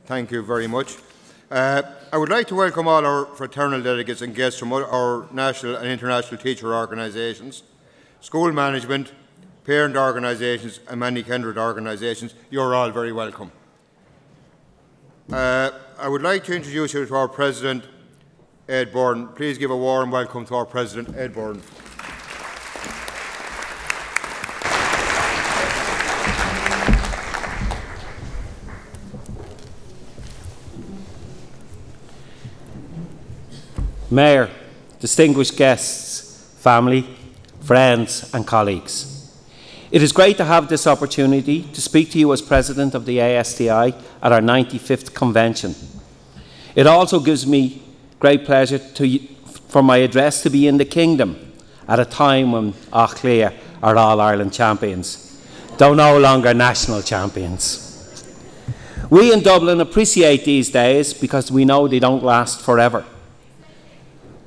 Thank you very much. I would like to welcome all our fraternal delegates and guests from our national and international teacher organisations, school management, parent organisations and many kindred organisations. You're all very welcome. I would like to introduce you to our President, Ed Byrne. Please give a warm welcome to our President, Ed Byrne. Mayor, distinguished guests, family, friends and colleagues. It is great to have this opportunity to speak to you as President of the ASTI at our 95th convention. It also gives me great pleasure for my address to be in the Kingdom at a time when Auchlia are All-Ireland champions, though no longer national champions. We in Dublin appreciate these days because we know they don't last forever.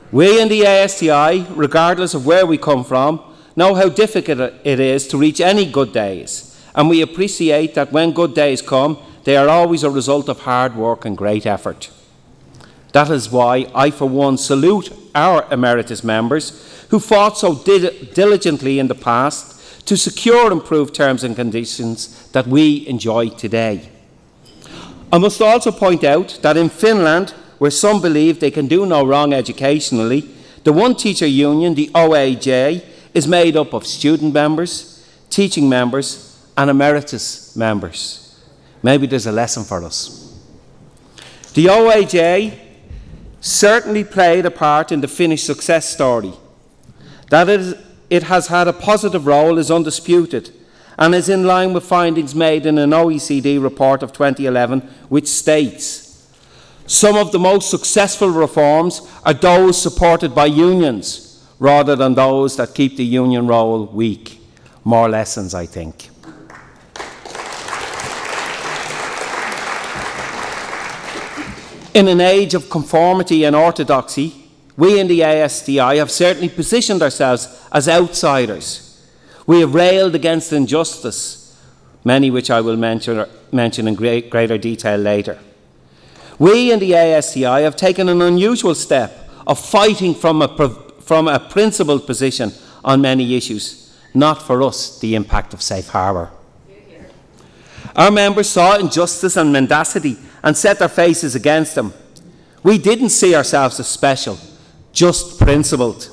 We in the ASTI, regardless of where we come from, know how difficult it is to reach any good days, and we appreciate that when good days come, they are always a result of hard work and great effort. That is why I, for one, salute our emeritus members who fought so diligently in the past to secure improved terms and conditions that we enjoy today. I must also point out that in Finland, where some believe they can do no wrong educationally, the one teacher union, the OAJ, is made up of student members, teaching members and emeritus members. Maybe there's a lesson for us. The OAJ certainly played a part in the Finnish success story. That it has had a positive role is undisputed and is in line with findings made in an OECD report of 2011, which states, some of the most successful reforms are those supported by unions rather than those that keep the union role weak. More lessons, I think. In an age of conformity and orthodoxy, we in the ASTI have certainly positioned ourselves as outsiders. We have railed against injustice, many which I will mention in greater detail later. We in the ASTI have taken an unusual step of fighting from a principled position on many issues, not for us the impact of safe harbour. Our members saw injustice and mendacity and set their faces against them. We didn't see ourselves as special, just principled.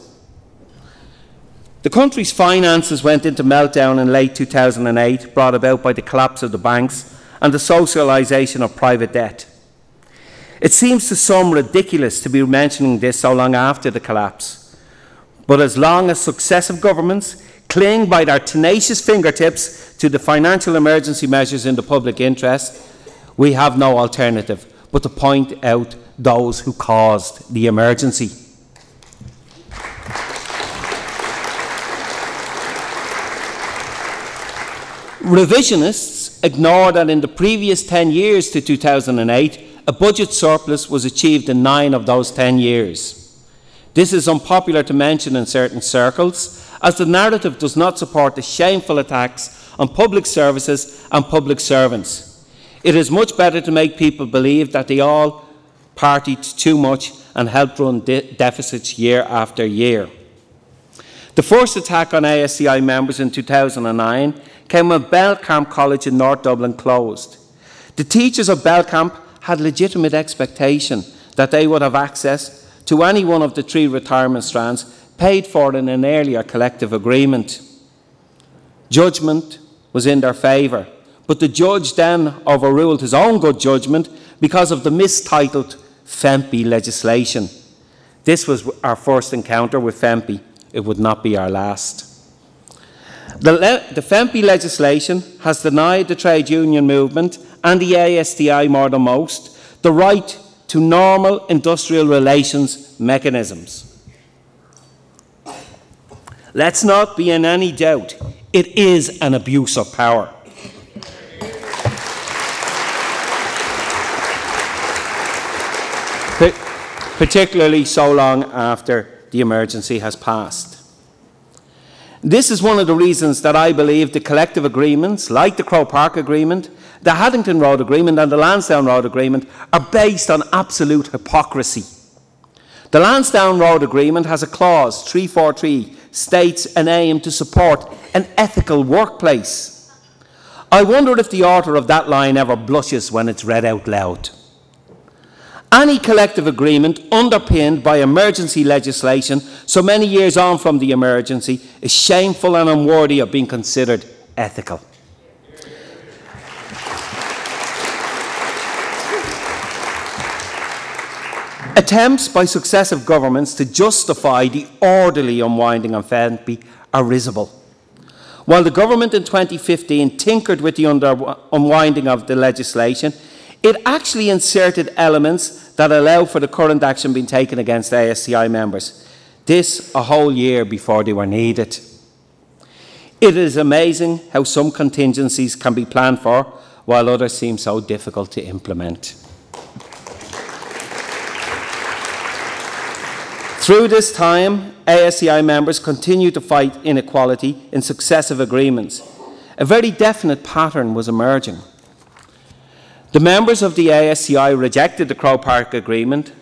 The country's finances went into meltdown in late 2008, brought about by the collapse of the banks and the socialisation of private debt. It seems to some ridiculous to be mentioning this so long after the collapse, but as long as successive governments cling by their tenacious fingertips to the financial emergency measures in the public interest, we have no alternative but to point out those who caused the emergency. Revisionists ignore that in the previous 10 years to 2008, a budget surplus was achieved in 9 of those 10 years. This is unpopular to mention in certain circles, as the narrative does not support the shameful attacks on public services and public servants. It is much better to make people believe that they all partied too much and helped run deficits year after year. The first attack on ASTI members in 2009 came when Belcamp College in North Dublin closed. The teachers of Belcamp had legitimate expectation that they would have access to any one of the 3 retirement strands paid for in an earlier collective agreement. Judgment was in their favour, but the judge then overruled his own good judgment because of the mistitled FEMPI legislation. This was our first encounter with FEMPI. It would not be our last. The FEMPI legislation has denied the trade union movement and the ASTI more than most the right to normal industrial relations mechanisms. Let's not be in any doubt, it is an abuse of power. Particularly so long after the emergency has passed. This is one of the reasons that I believe the collective agreements, like the Croke Park Agreement, The Haddington Road Agreement and the Lansdowne Road Agreement are based on absolute hypocrisy. The Lansdowne Road Agreement has a clause, 343, states an aim to support an ethical workplace. I wonder if the author of that line ever blushes when it's read out loud. Any collective agreement underpinned by emergency legislation so many years on from the emergency is shameful and unworthy of being considered ethical. Attempts by successive governments to justify the orderly unwinding of FEMPI are risible. While the government in 2015 tinkered with the unwinding of the legislation, it actually inserted elements that allow for the current action being taken against ASTI members. This a whole year before they were needed. It is amazing how some contingencies can be planned for, while others seem so difficult to implement. Through this time, ASTI members continue to fight inequality in successive agreements. A very definite pattern was emerging. The members of the ASTI rejected the Croke Park Agreement.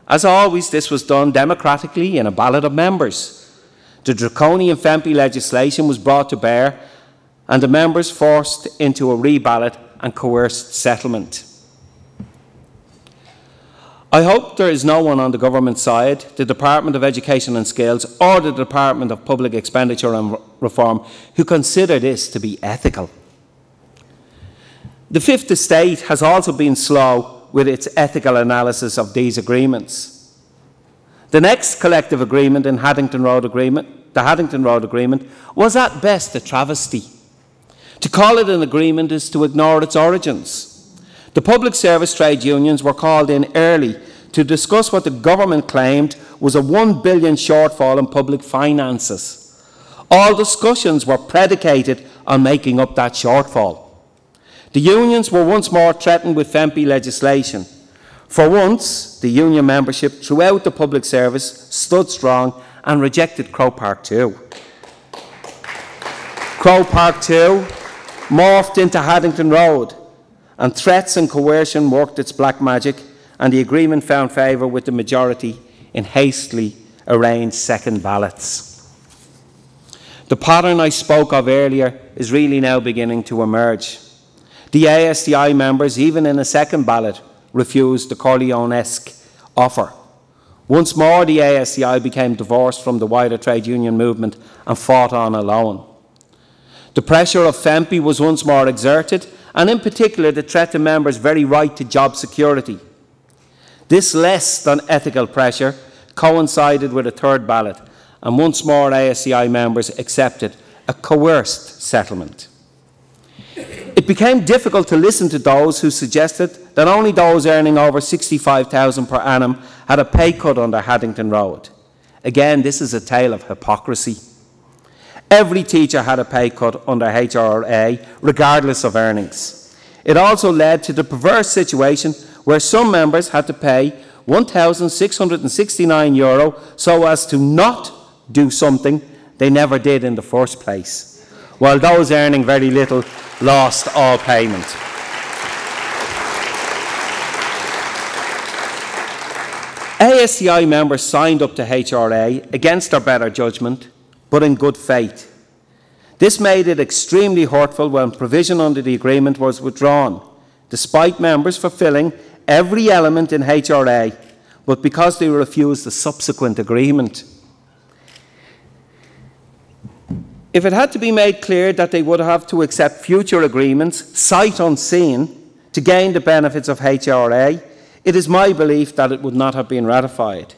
As always, this was done democratically in a ballot of members. The draconian FEMPI legislation was brought to bear, and the members forced into a reballot and coerced settlement. I hope there is no one on the government side, the Department of Education and Skills or the Department of Public Expenditure and Reform who consider this to be ethical. The Fifth Estate has also been slow with its ethical analysis of these agreements. The next collective agreement in the Haddington Road Agreement, was at best a travesty. To call it an agreement is to ignore its origins. The public service trade unions were called in early to discuss what the government claimed was a £1 billion shortfall in public finances. All discussions were predicated on making up that shortfall. The unions were once more threatened with FEMPI legislation. For once, the union membership throughout the public service stood strong and rejected Croke Park 2. Croke Park 2 morphed into Haddington Road, and threats and coercion worked its black magic, and the agreement found favour with the majority in hastily arranged second ballots. The pattern I spoke of earlier is really now beginning to emerge. The ASTI members, even in a second ballot, refused the Corleone-esque offer. Once more, the ASTI became divorced from the wider trade union movement and fought on alone. The pressure of FEMPI was once more exerted, and in particular the threat to members' very right to job security. This less than ethical pressure coincided with a third ballot, and once more ASTI members accepted a coerced settlement. It became difficult to listen to those who suggested that only those earning over $65,000 per annum had a pay cut under Haddington Road. Again, this is a tale of hypocrisy. Every teacher had a pay cut under HRA, regardless of earnings. It also led to the perverse situation where some members had to pay €1,669 so as to not do something they never did in the first place, while those earning very little lost all payment. ASTI members signed up to HRA against their better judgment, but in good faith. This made it extremely hurtful when provision under the agreement was withdrawn, despite members fulfilling every element in HRA, but because they refused the subsequent agreement. If it had to be made clear that they would have to accept future agreements, sight unseen, to gain the benefits of HRA, it is my belief that it would not have been ratified.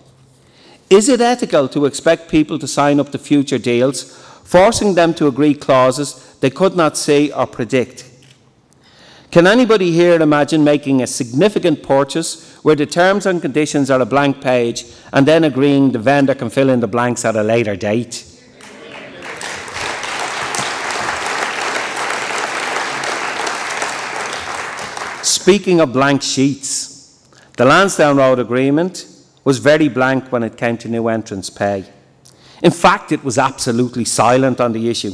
Is it ethical to expect people to sign up to future deals, forcing them to agree clauses they could not see or predict? Can anybody here imagine making a significant purchase where the terms and conditions are a blank page and then agreeing the vendor can fill in the blanks at a later date? Speaking of blank sheets, the Lansdowne Road Agreement was very blank when it came to new entrants' pay. In fact, it was absolutely silent on the issue.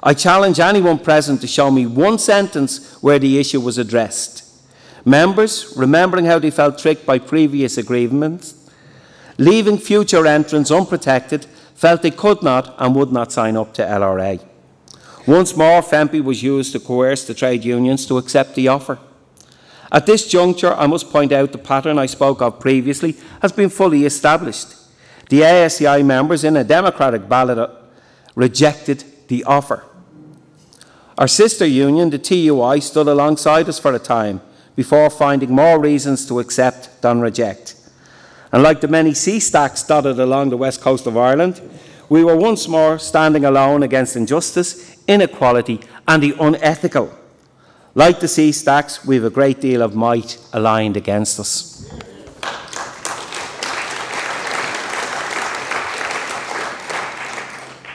I challenge anyone present to show me one sentence where the issue was addressed. Members, remembering how they felt tricked by previous agreements, leaving future entrants unprotected, felt they could not and would not sign up to LRA. Once more, FEMPI was used to coerce the trade unions to accept the offer. At this juncture, I must point out the pattern I spoke of previously has been fully established. The ASTI members, in a democratic ballot, rejected the offer. Our sister union, the TUI, stood alongside us for a time before finding more reasons to accept than reject. And like the many sea stacks dotted along the west coast of Ireland, we were once more standing alone against injustice, inequality and the unethical. Like the sea stacks, we have a great deal of might aligned against us.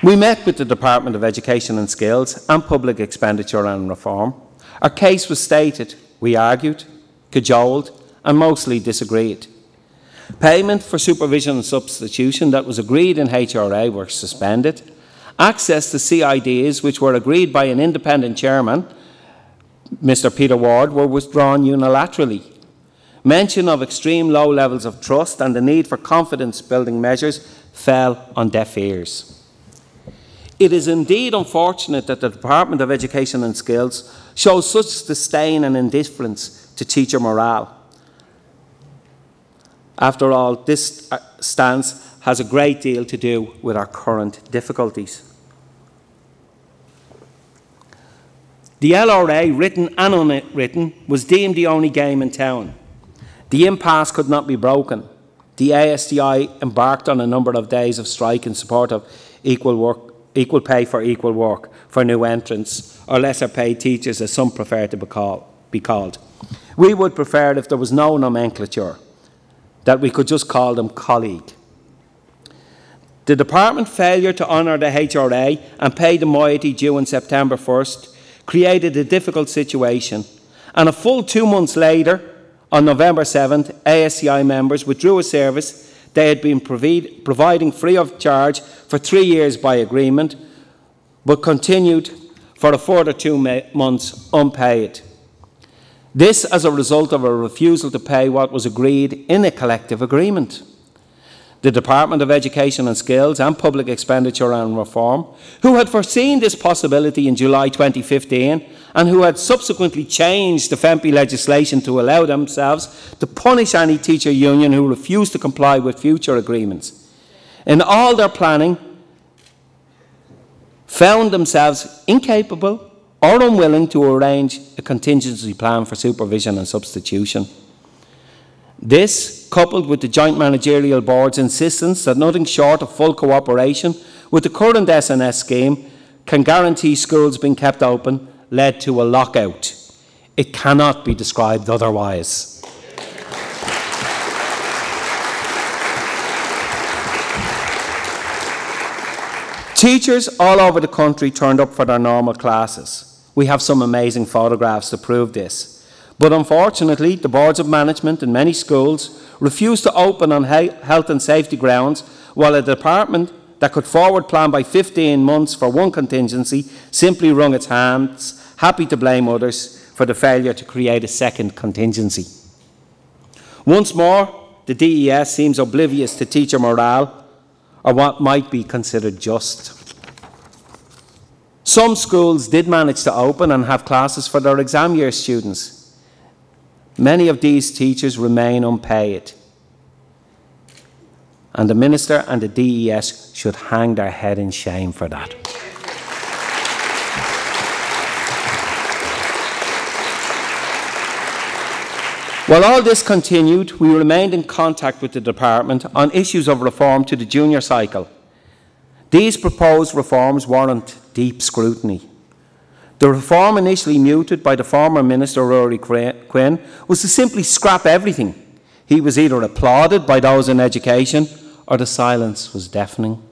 We met with the Department of Education and Skills and Public Expenditure and Reform. Our case was stated, we argued, cajoled and mostly disagreed. Payment for supervision and substitution that was agreed in HRA were suspended. Access to CIDs, which were agreed by an independent chairman, Mr. Peter Ward, were withdrawn unilaterally. Mention of extreme low levels of trust and the need for confidence-building measures fell on deaf ears. It is indeed unfortunate that the Department of Education and Skills shows such disdain and indifference to teacher morale. After all, this stance has a great deal to do with our current difficulties. The LRA, written and unwritten, was deemed the only game in town. The impasse could not be broken. The ASTI embarked on a number of days of strike in support of equal pay for equal work for new entrants, or lesser paid teachers, as some prefer to be called. We would prefer it if there was no nomenclature, that we could just call them colleague. The department failure to honour the HRA and pay the moiety due on September 1st created a difficult situation, and a full 2 months later, on November 7th, ASTI members withdrew a service they had been providing free of charge for 3 years by agreement, but continued for a further 2 months unpaid. This as a result of a refusal to pay what was agreed in a collective agreement. The Department of Education and Skills and Public Expenditure and Reform, who had foreseen this possibility in July 2015 and who had subsequently changed the FEMPI legislation to allow themselves to punish any teacher union who refused to comply with future agreements, in all their planning, found themselves incapable or unwilling to arrange a contingency plan for supervision and substitution. This, coupled with the Joint Managerial Board's insistence that nothing short of full cooperation with the current SNS scheme can guarantee schools being kept open, led to a lockout. It cannot be described otherwise. Teachers all over the country turned up for their normal classes. We have some amazing photographs to prove this. But unfortunately, the boards of management in many schools refused to open on health and safety grounds, while a department that could forward plan by 15 months for one contingency simply wrung its hands, happy to blame others for the failure to create a second contingency. Once more, the DES seems oblivious to teacher morale, or what might be considered just. Some schools did manage to open and have classes for their exam year students. Many of these teachers remain unpaid, and the Minister and the DES should hang their head in shame for that. While all this continued, we remained in contact with the department on issues of reform to the junior cycle. These proposed reforms warrant deep scrutiny. The reform initially mooted by the former Minister Rory Quinn was to simply scrap everything. He was either applauded by those in education or the silence was deafening.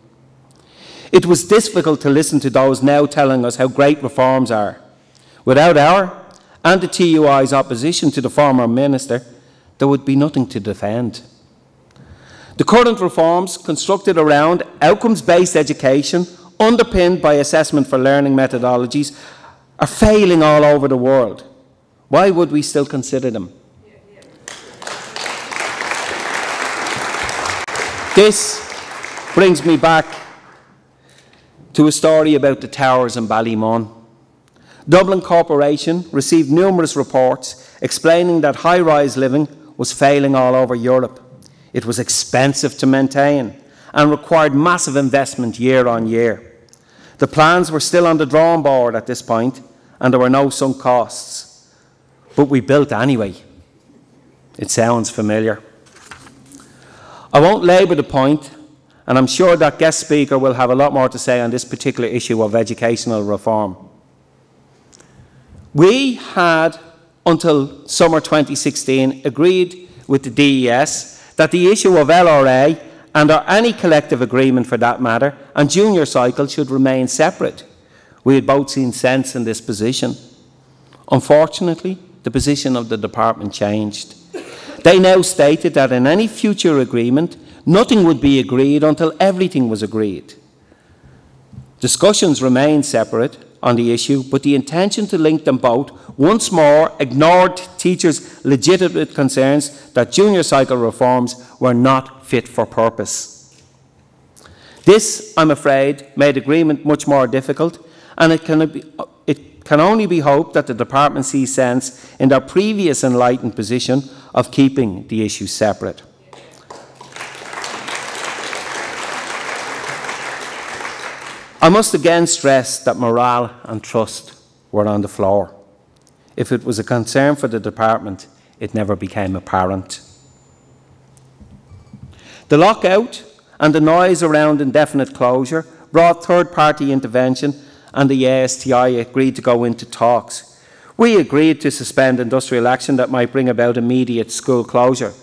It was difficult to listen to those now telling us how great reforms are. Without our and the TUI's opposition to the former Minister, there would be nothing to defend. The current reforms, constructed around outcomes-based education, underpinned by assessment for learning methodologies, are failing all over the world. Why would we still consider them? This brings me back to a story about the towers in Ballymun. Dublin Corporation received numerous reports explaining that high-rise living was failing all over Europe. It was expensive to maintain and required massive investment year on year. The plans were still on the drawing board at this point, and there were no sunk costs. But we built anyway. It sounds familiar. I won't labour the point, and I'm sure that guest speaker will have a lot more to say on this particular issue of educational reform. We had, until summer 2016, agreed with the DES that the issue of LRA and or any collective agreement for that matter and junior cycle should remain separate. We had both seen sense in this position. Unfortunately, the position of the department changed. They now stated that in any future agreement, nothing would be agreed until everything was agreed. Discussions remained separate on the issue, but the intention to link them both once more ignored teachers' legitimate concerns that junior cycle reforms were not fit for purpose. This, I'm afraid, made agreement much more difficult, and it can only be hoped that the department sees sense in their previous enlightened position of keeping the issues separate. I must again stress that morale and trust were on the floor. If it was a concern for the department, it never became apparent. The lockout and the noise around indefinite closure brought third-party intervention, and the ASTI agreed to go into talks. We agreed to suspend industrial action that might bring about immediate school closure.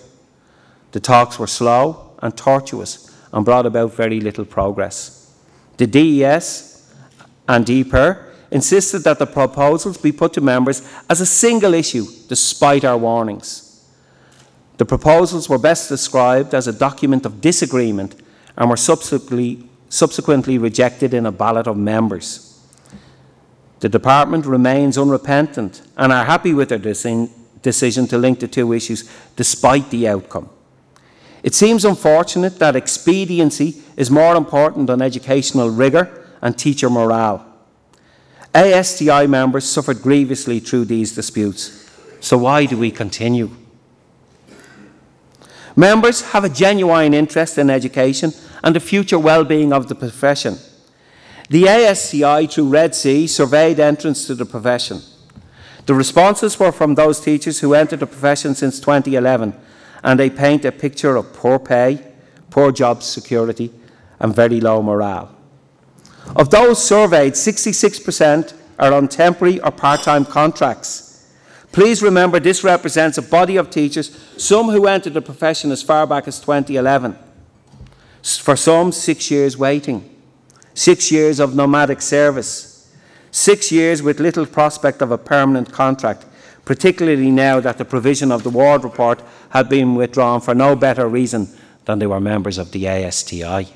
The talks were slow and tortuous and brought about very little progress. The DES and DPER insisted that the proposals be put to members as a single issue, despite our warnings. The proposals were best described as a document of disagreement and were subsequently rejected in a ballot of members. The department remains unrepentant and are happy with their decision to link the two issues despite the outcome. It seems unfortunate that expediency is more important than educational rigour and teacher morale. ASTI members suffered grievously through these disputes, so why do we continue? Members have a genuine interest in education and the future well-being of the profession. The ASTI, through Red Sea, surveyed entrance to the profession. The responses were from those teachers who entered the profession since 2011, and they paint a picture of poor pay, poor job security, and very low morale. Of those surveyed, 66% are on temporary or part-time contracts. Please remember this represents a body of teachers, some who entered the profession as far back as 2011. For some, 6 years waiting, 6 years of nomadic service, 6 years with little prospect of a permanent contract, particularly now that the provision of the Ward report had been withdrawn for no better reason than they were members of the ASTI.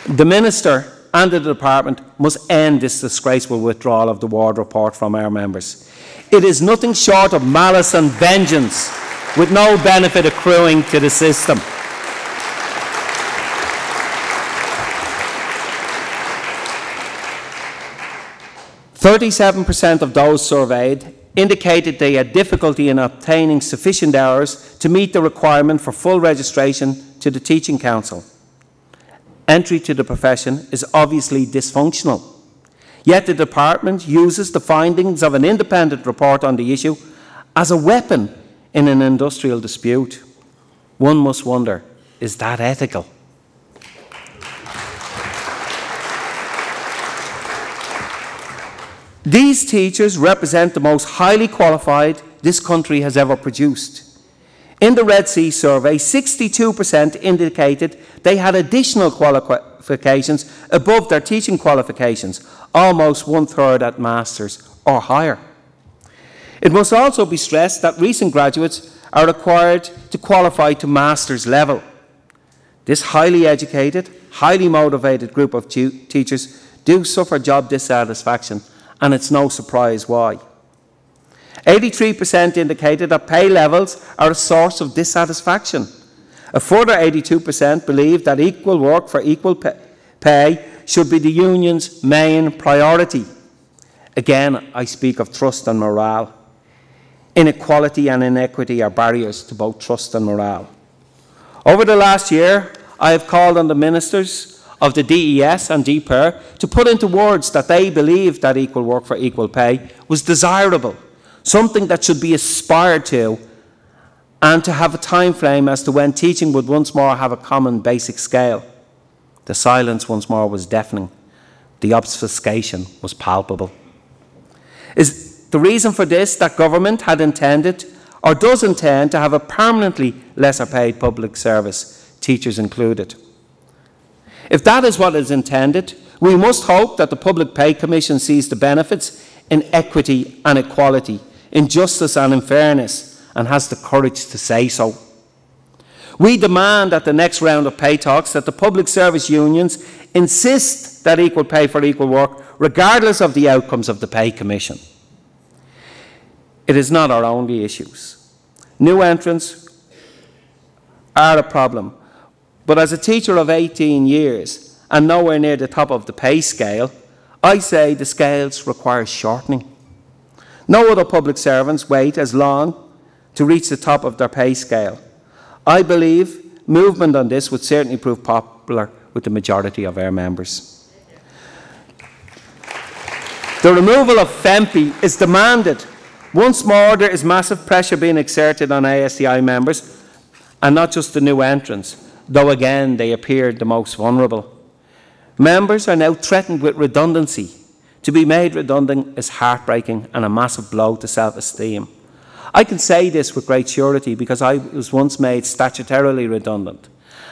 The Minister and the Department must end this disgraceful withdrawal of the Ward report from our members. It is nothing short of malice and vengeance, with no benefit accruing to the system. 37% of those surveyed indicated they had difficulty in obtaining sufficient hours to meet the requirement for full registration to the Teaching Council. Entry to the profession is obviously dysfunctional, yet the department uses the findings of an independent report on the issue as a weapon in an industrial dispute. One must wonder, is that ethical? These teachers represent the most highly qualified this country has ever produced. In the Red Sea survey, 62% indicated they had additional qualifications above their teaching qualifications, almost 1/3 at master's or higher. It must also be stressed that recent graduates are required to qualify to master's level. This highly educated, highly motivated group of teachers do suffer job dissatisfaction, and it's no surprise why. 83% indicated that pay levels are a source of dissatisfaction. A further 82% believe that equal work for equal pay should be the union's main priority. Again, I speak of trust and morale. Inequality and inequity are barriers to both trust and morale. Over the last year, I have called on the ministers of the DES and DPER to put into words that they believe that equal work for equal pay was desirable, something that should be aspired to, and to have a time frame as to when teaching would once more have a common basic scale. The silence once more was deafening. The obfuscation was palpable. Is the reason for this that government had intended or does intend to have a permanently lesser paid public service, teachers included? If that is what is intended, we must hope that the Public Pay Commission sees the benefits in equity and equality, in justice and in fairness, and has the courage to say so. We demand at the next round of pay talks that the public service unions insist that equal pay for equal work, regardless of the outcomes of the Pay Commission. It is not our only issues. New entrants are a problem, but as a teacher of 18 years and nowhere near the top of the pay scale, I say the scales require shortening. No other public servants wait as long to reach the top of their pay scale. I believe movement on this would certainly prove popular with the majority of our members. The removal of FEMPI is demanded. Once more, there is massive pressure being exerted on ASTI members, and not just the new entrants, though again they appeared the most vulnerable. Members are now threatened with redundancy. To be made redundant is heartbreaking and a massive blow to self-esteem. I can say this with great surety because I was once made statutorily redundant.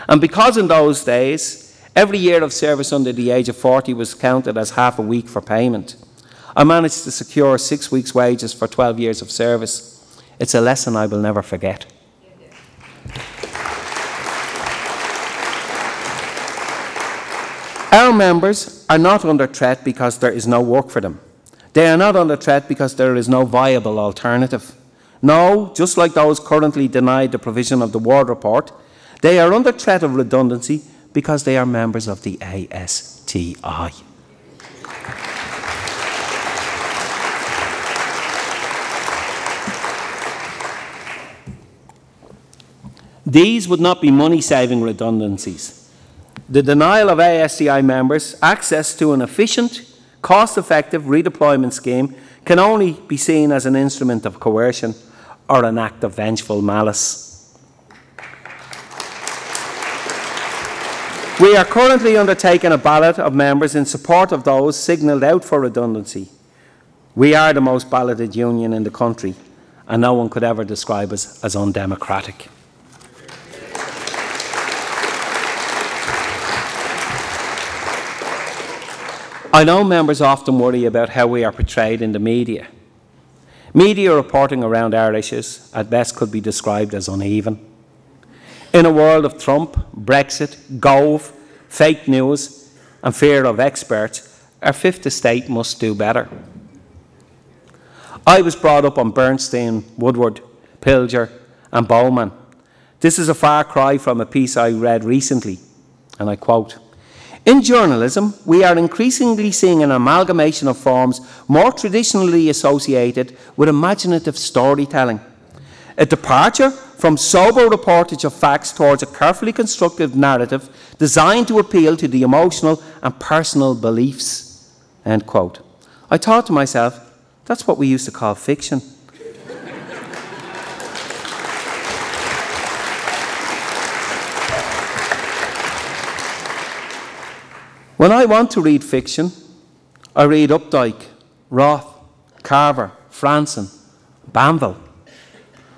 And because in those days, every year of service under the age of 40 was counted as half a week for payment, I managed to secure 6 weeks' wages for 12 years of service. It's a lesson I will never forget. Our members are not under threat because there is no work for them. They are not under threat because there is no viable alternative. No, just like those currently denied the provision of the Ward Report, they are under threat of redundancy because they are members of the ASTI. These would not be money-saving redundancies. The denial of ASTI members access to an efficient, cost-effective redeployment scheme can only be seen as an instrument of coercion or an act of vengeful malice. We are currently undertaking a ballot of members in support of those signalled out for redundancy. We are the most balloted union in the country, and no one could ever describe us as undemocratic. I know members often worry about how we are portrayed in the media. Media reporting around our issues at best could be described as uneven. In a world of Trump, Brexit, Gove, fake news and fear of experts, our fifth estate must do better. I was brought up on Bernstein, Woodward, Pilger and Bowman. This is a far cry from a piece I read recently, and I quote, "In journalism, we are increasingly seeing an amalgamation of forms more traditionally associated with imaginative storytelling. A departure from sober reportage of facts towards a carefully constructed narrative designed to appeal to the emotional and personal beliefs." End quote. I thought to myself, that's what we used to call fiction. When I want to read fiction, I read Updike, Roth, Carver, Franson, Banville.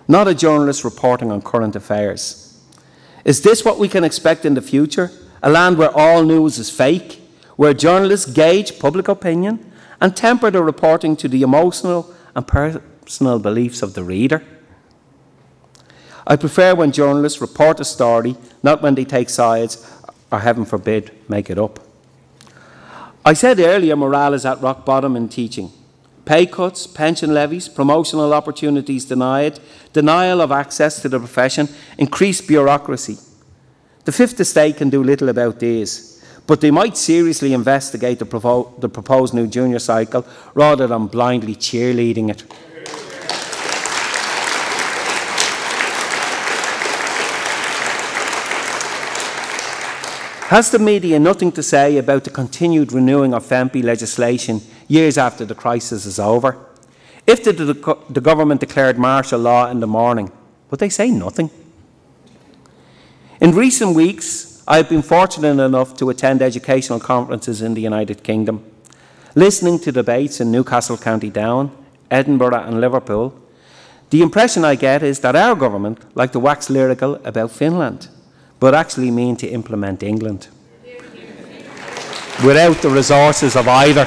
Not a journalist reporting on current affairs. Is this what we can expect in the future? A land where all news is fake, where journalists gauge public opinion and temper their reporting to the emotional and personal beliefs of the reader? I prefer when journalists report a story, not when they take sides or, heaven forbid, make it up. I said earlier morale is at rock bottom in teaching. Pay cuts, pension levies, promotional opportunities denied, denial of access to the profession, increased bureaucracy. The Fifth Estate can do little about these, but they might seriously investigate the proposed new junior cycle rather than blindly cheerleading it. Has the media nothing to say about the continued renewing of FEMPI legislation years after the crisis is over? If the government declared martial law in the morning, would they say nothing? In recent weeks, I have been fortunate enough to attend educational conferences in the United Kingdom. Listening to debates in Newcastle, County Down, Edinburgh and Liverpool, the impression I get is that our government like to wax lyrical about Finland, but actually mean to implement England without the resources of either.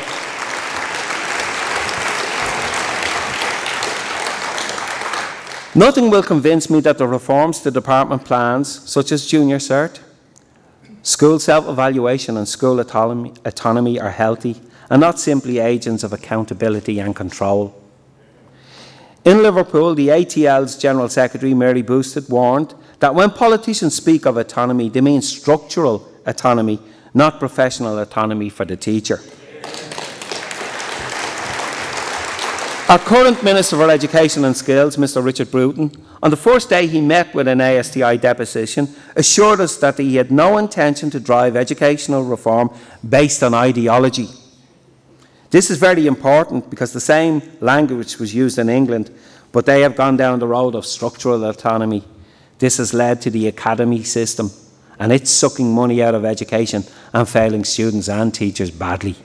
Nothing will convince me that the reforms the department plans, such as junior cert, school self-evaluation and school autonomy are healthy and not simply agents of accountability and control. In Liverpool, the ATL's General Secretary, Mary Boosted, warned that when politicians speak of autonomy, they mean structural autonomy, not professional autonomy for the teacher. Our current Minister for Education and Skills, Mr Richard Bruton, on the first day he met with an ASTI deposition, assured us that he had no intention to drive educational reform based on ideology. This is very important because the same language was used in England, but they have gone down the road of structural autonomy. This has led to the academy system, and it's sucking money out of education and failing students and teachers badly.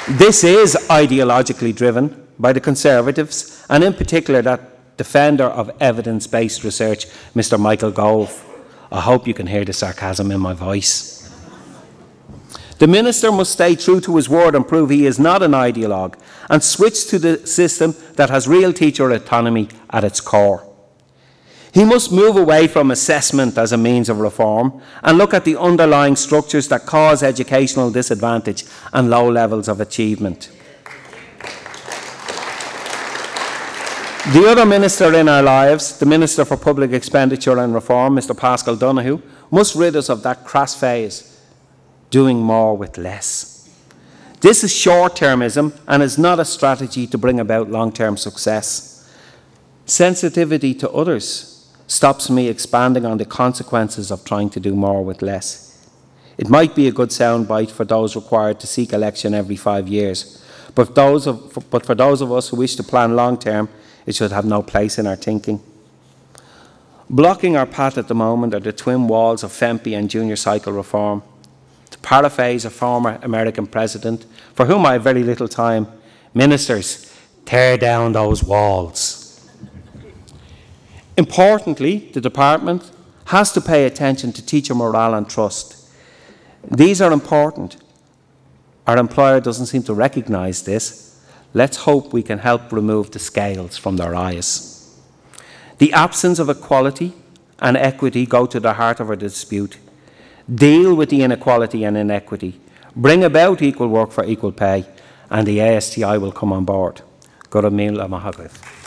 This is ideologically driven by the Conservatives, and in particular that defender of evidence-based research, Mr Michael Gove. I hope you can hear the sarcasm in my voice. The Minister must stay true to his word and prove he is not an ideologue, and switch to the system that has real teacher autonomy at its core. He must move away from assessment as a means of reform and look at the underlying structures that cause educational disadvantage and low levels of achievement. The other minister in our lives, the Minister for Public Expenditure and Reform, Mr Paschal Donoghue, must rid us of that crass phase, doing more with less. This is short-termism and is not a strategy to bring about long-term success. Sensitivity to others stops me expanding on the consequences of trying to do more with less. It might be a good soundbite for those required to seek election every 5 years, but for those of us who wish to plan long-term, it should have no place in our thinking. Blocking our path at the moment are the twin walls of FEMPI and junior cycle reform. To paraphrase a former American president, for whom I have very little time, ministers, tear down those walls. Importantly, the department has to pay attention to teacher morale and trust. These are important. Our employer doesn't seem to recognise this. Let's hope we can help remove the scales from their eyes. The absence of equality and equity go to the heart of our dispute. Deal with the inequality and inequity. Bring about equal work for equal pay, and the ASTI will come on board. Go to Míle Maith.